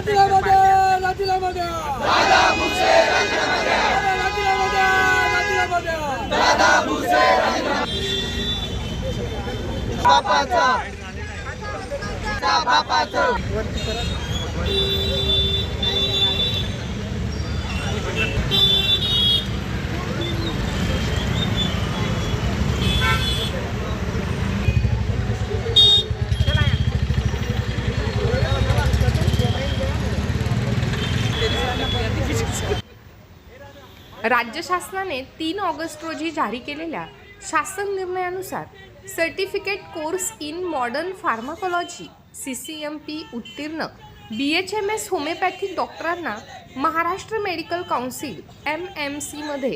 राजीनामा द्या, राजीनामा द्या. दादा भुसे राजीनामा द्या. राजीनामा द्या, राजीनामा द्या. दादा भुसे राजीनामा बापाचं राज्य शासनाने 3 ऑगस्ट रोजी जारी केलेल्या शासन निर्णयानुसार certificate course in modern pharmacology CCMP उत्तीर्ण BHMS होमिओपॅथिक डॉक्टरांना महाराष्ट्र मेडिकल काउन्सिल MMC मध्ये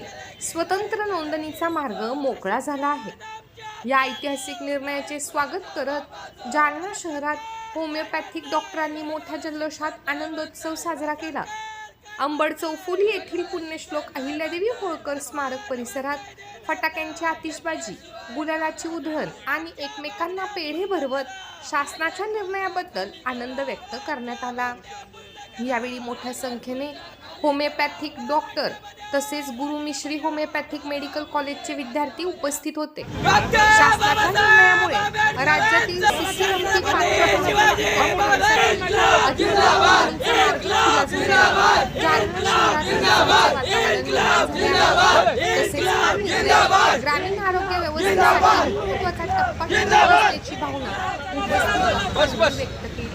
स्वतंत्र नोंदणीचा मार्ग मोकळा झाला आहे. या ऐतिहासिक निर्णयाचे स्वागत करत जालना शहरात होमिओपॅथिक डॉक्टरांनी मोठ्या जल्लोषात आनंदोत्सव साजरा केला. अंबड चौफुली येथील पुण्यश्लोक अहिल्यादेवी होळकर स्मारक परिसरात फटाक्यांची आतिषबाजी, गुलालाची उधळण आणि एकमेकांना पेढे भरवत शासनाच्या निर्णयाबद्दल आनंद व्यक्त करण्यात आला. यावेळी मोठ्या संख्येने होमिओपॅथिक डॉक्टर तसेच गुरु मिश्री होमिओपॅथिक मेडिकल कॉलेजचे विद्यार्थी उपस्थित होते. शासनाच्या निर्णयामुळे राज्यातील CCMP ग्रामीण आरोग्य व्यवस्थेसाठी महत्त्वाचा टप्पा असल्याची भावना व्यक्त केली.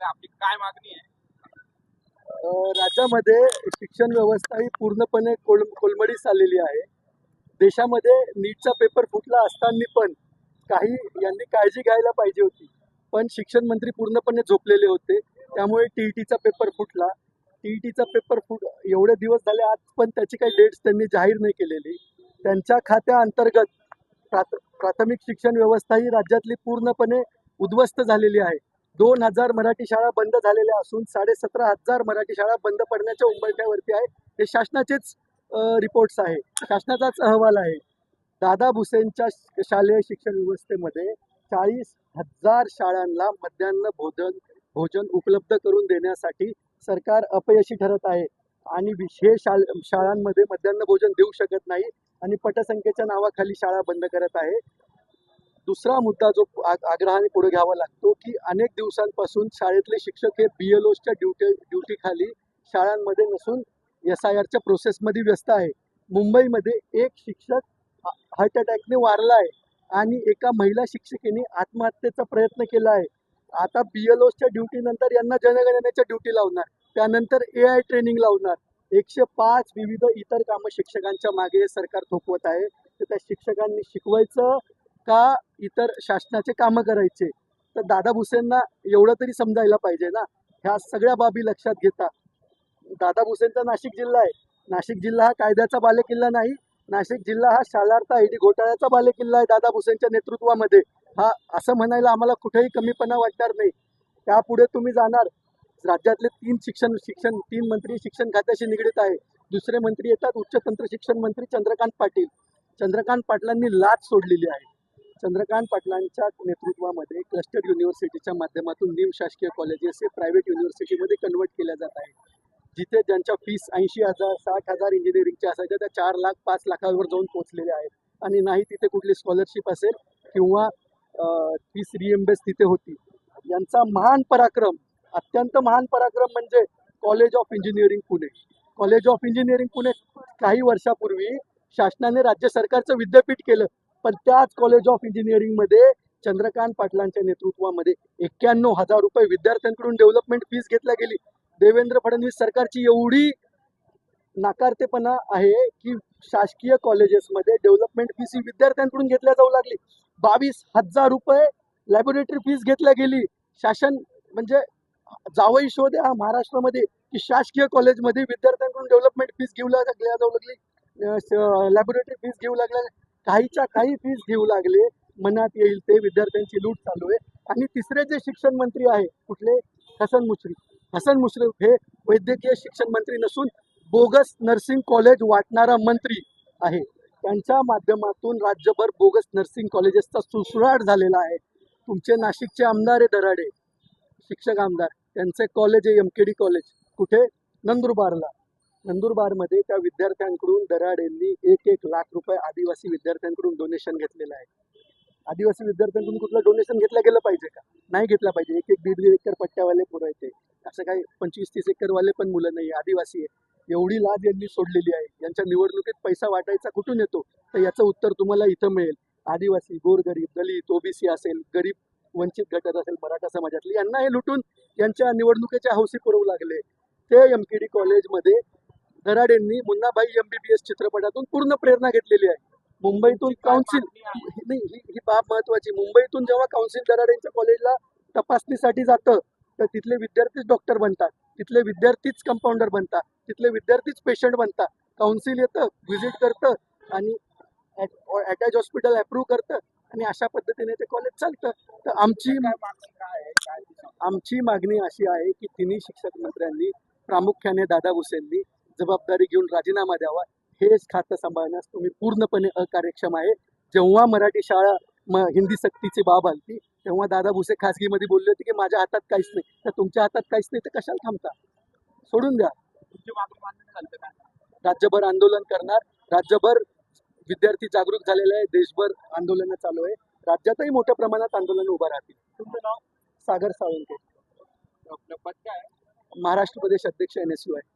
आपली काय मागणी आहे? राज्यामध्ये शिक्षण व्यवस्था ही पूर्णपणे कोलमडीस आलेली आहे. देशामध्ये नीटचा पेपर फुटला असताना पण काही यांनी काळजी घ्यायला पाहिजे होती, पण शिक्षण मंत्री पूर्णपणे झोपलेले होते. त्यामुळे TETचा पेपर फुटला. TETचा पेपर एवढे दिवस झाले आज पण त्याची काही डेट्स त्यांनी जाहीर नाही केलेली. त्यांच्या खात्याअंतर्गत प्राथमिक शिक्षण व्यवस्था ही राज्यातली पूर्णपणे उद्ध्वस्त झालेली आहे. 2000 मराठी शाळा बंद झालेल्या असून 17,500 मराठी शाळा बंद पडण्याच्या उंबरठ्यावरती आहे. हे शासनाचेच रिपोर्ट्स आहे, शासनाचाच अहवाल आहे. दादा भुसेंच्या शालेय शिक्षण व्यवस्थेमध्ये 40,000 शाळांना मध्यान्ह भोजन उपलब्ध करून देण्यासाठी सरकार अपयशी ठरत आहे आणि हे शाळांमध्ये मध्यान्ह भोजन देऊ शकत नाही आणि पटसंख्येच्या नावाखाली शाळा बंद करत आहे. दुसरा मुद्दा जो आग्रहाने पुढे घ्यावा लागतो की अनेक दिवसांपासून शाळेतले शिक्षक हे BLOच्या ड्युटीखाली शाळांमध्ये नसून SIRच्या प्रोसेसमध्ये व्यस्त आहे. मुंबईमध्ये एक शिक्षक हार्ट अटॅकने वारला आहे आणि एका महिला शिक्षिकेने आत्महत्येचा प्रयत्न केला आहे. आता BLOच्या ड्युटीनंतर यांना जनगणनेच्या ड्युटी लावणार, त्यानंतर AI ट्रेनिंग लावणार. 105 विविध इतर कामं शिक्षकांच्या मागे सरकार थोपवत आहे. तर त्या शिक्षकांनी शिकवायचं का इतर शासनाचे कामं करायचे? तर दादा भुसेंना एवढं तरी समजायला पाहिजे ना. ह्या सगळ्या बाबी लक्षात घेता दादा भुसेंचा नाशिक जिल्हा आहे. नाशिक जिल्हा हा कायद्याचा बालेकिल्ला नाही. नाशिक जिल्हा हा शालार्थ ID घोटाळ्याचा बालेकिल्ला आहे दादा भुसेंच्या नेतृत्वामध्ये. हा असं म्हणायला आम्हाला कुठेही कमीपणा वाटणार नाही. त्यापुढे तुम्ही जाणार, राज्यातले 3 मंत्री शिक्षण खात्याशी निगडीत आहे. दुसरे मंत्री येतात उच्च तंत्र शिक्षण मंत्री चंद्रकांत पाटील. चंद्रकांत पाटलांनी लाच सोडलेली आहे. चंद्रकांत पाटलांच्या नेतृत्वामध्ये क्लस्टर युनिव्हर्सिटीच्या माध्यमातून निमशासकीय कॉलेजेस हे प्रायव्हेट युनिव्हर्सिटीमध्ये कन्वर्ट केल्या जात आहे. जिथे ज्यांच्या फीस 80,000 60,000 इंजिनिअरिंगच्या असायच्या त्या 4 लाख 5 लाखावर जाऊन पोहोचलेल्या आहेत आणि नाही तिथे कुठली स्कॉलरशिप असेल किंवा फीस रिएम्बर्स तिथे होती. यांचा महान पराक्रम, अत्यंत महान पराक्रम म्हणजे college of engineering Pune. College of engineering Pune काही वर्षापूर्वी शासनाने राज्य सरकारचं विद्यापीठ केलं, पण त्याच कॉलेज ऑफ इंजिनिअरिंगमध्ये चंद्रकांत पाटलांच्या नेतृत्वामध्ये 91,000 रुपये विद्यार्थ्यांकडून डेव्हलपमेंट फीस घेतल्या गेली. देवेंद्र फडणवीस सरकारची एवढी नाकारतेपणा आहे की शासकीय कॉलेजेसमध्ये डेव्हलपमेंट फीस ही विद्यार्थ्यांकडून घेतल्या जाऊ लागली. 22,000 रुपये लॅबोरेटरी फीस घेतल्या गेली. शासन म्हणजे जावई शोध हा महाराष्ट्रामध्ये की शासकीय कॉलेजमध्ये विद्यार्थ्यांकडून डेव्हलपमेंट फीस घेऊ जाऊ लागली, लॅबोरेटरी फीस घेऊ लागल्या, काहीच्या काही फीस घेऊ लागले. मनात येईल ते विद्यार्थ्यांची लूट चालू आहे. आणि तिसरे जे शिक्षण मंत्री आहे कुठले, हसन मुश्रीफ हे वैद्यकीय शिक्षण मंत्री नसून बोगस नर्सिंग कॉलेज वाटणारा मंत्री आहे. त्यांच्या माध्यमातून राज्यभर बोगस नर्सिंग कॉलेजेसचा सुसुराट झालेला आहे. तुमचे नाशिकचे आमदार आहे दराडे, शिक्षक आमदार, त्यांचे कॉलेज आहे MKD कॉलेज, कुठे? नंदुरबारला. नंदुरबारमध्ये त्या विद्यार्थ्यांकडून दराडेंनी 1-1 लाख रुपये आदिवासी विद्यार्थ्यांकडून डोनेशन घेतलेलं आहे. आदिवासी विद्यार्थ्यांकडून कुठलं डोनेशन घेतलं गेलं पाहिजे का? नाही घेतलं पाहिजे. 1-1, 1.5 एकर पट्ट्यावाले पोरं आहेत ते. असं काही 25-30 एकरवाले पण मुलं नाही, आदिवासी आहे. एवढी लाज यांनी सोडलेली आहे. यांच्या निवडणुकीत पैसा वाटायचा कुठून येतो? तर याचं उत्तर तुम्हाला इथं मिळेल. आदिवासी, गोरगरीब, दलित, OBC असेल, गरीब वंचित घटक असेल, मराठा समाजातली, यांना हे लुटून यांच्या निवडणुकीच्या हौसी पुरवू लागले. ते MKD कॉलेजमध्ये दराडेंनी मुन्नाभाई MBBS चित्रपटातून पूर्ण प्रेरणा घेतलेली आहे. मुंबईतून काउन्सिल नाही, ही बाब महत्वाची. मुंबईतून जेव्हा काउन्सिल दराडेंच्या कॉलेजला तपासणीसाठी जातं, तर तिथले विद्यार्थीच डॉक्टर बनतात, तिथले विद्यार्थीच कंपाऊंडर बनतात, तिथले विद्यार्थीच पेशंट बनतात. काउन्सिल येतं, व्हिजिट करतं आणि अटॅच हॉस्पिटल अप्रूव्ह करतं आणि अशा पद्धतीने ते कॉलेज चालतं. तर आमची मागणी अशी आहे की तिन्ही शिक्षक मंत्र्यांनी, प्रामुख्याने दादा भुसेंनी जबाबदारी घेऊन राजीनामा द्यावा. हेच खातं सांभाळण्यास तुम्ही पूर्णपणे अकार्यक्षम आहे. जेव्हा मराठी शाळा हिंदी सक्तीची बाब आली तेव्हा दादा भुसे खासगीमध्ये बोलले होते की माझ्या हातात काहीच नाही. तर तुमच्या हातात काहीच नाही तर कशाला थांबता? सोडून द्या. तुमची मागणी मान्य झाली तर काय? राज्यभर आंदोलन करणार. राज्यभर विद्यार्थी जागरूक झालेले आहे. देशभर आंदोलनं चालू आहे. राज्यातही मोठ्या प्रमाणात आंदोलन उभं राहतील. तुमचं नाव? सागर साळुंके, आपलं पद काय आहे? महाराष्ट्र प्रदेश अध्यक्ष NSU आहे.